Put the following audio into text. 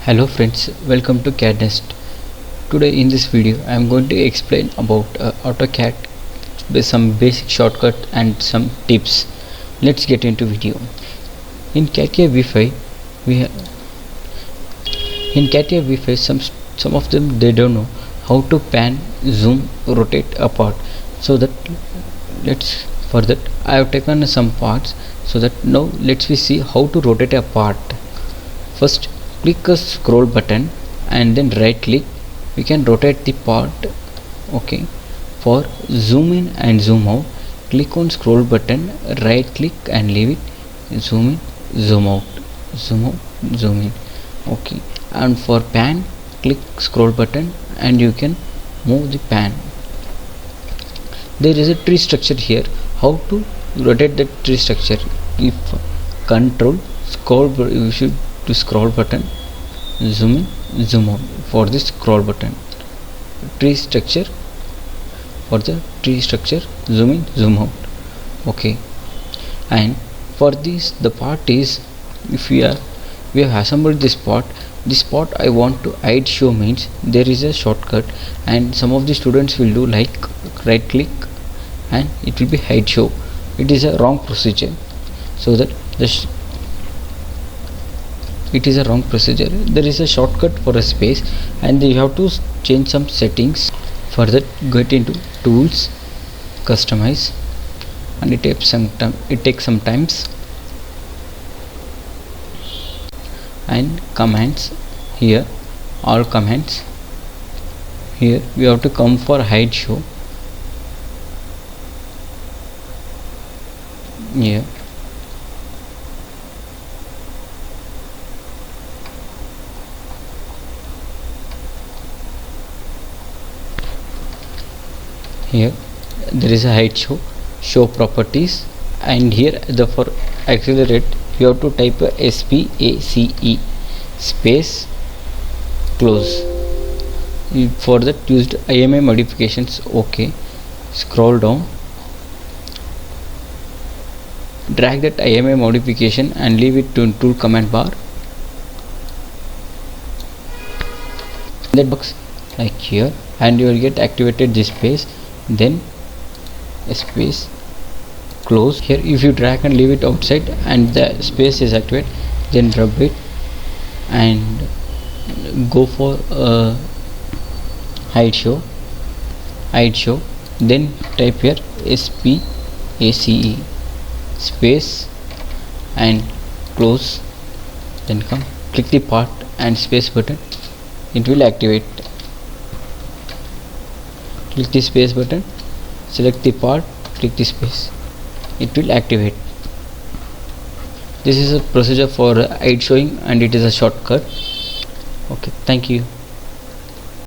Hello friends, welcome to CADD Nest. Today in this video I am going to explain about AutoCAD with some basic shortcut and some tips. Let's get into video. In CATIA V5 some of them they don't know how to pan, zoom, rotate a part. So that for that I have taken some parts, so that now let's see how to rotate a part. First click a scroll button and then right click. We can rotate the part. Okay, for zoom in and zoom out, click on scroll button, right click and leave it, zoom in, zoom out, zoom out, zoom in. Okay, and for pan, click scroll button and you can move the pan. There is a tree structure here. How to rotate the tree structure? If control scroll, you should to scroll button, zoom in, zoom out for this scroll button. Tree structure, for the tree structure, zoom in, zoom out. Okay, and for this the part is, if we have assembled this part I want to hide show, means there is a shortcut, and some of the students will do like right click and it will be hide show. It is a wrong procedure, so that it is a wrong procedure. There is a shortcut for a space, and you have to change some settings. For that, get into tools, customize, and it takes some time. And commands, here all commands. Here we have to come for hide show. Here there is a hide show properties, and here the for accelerate you have to type a SPACE space close. For that used IMA modifications. Okay, scroll down, drag that IMA modification and leave it to tool command bar. That box like here, and you will get activated this space, then a space close. Here if you drag and leave it outside and the space is activated, then rub it and go for hide show, then type here SPACE space and close, then come click the part and space button, it will activate. Click the space button, select the part, click the space, it will activate. This is a procedure for hide showing, and it is a shortcut. Okay, thank you.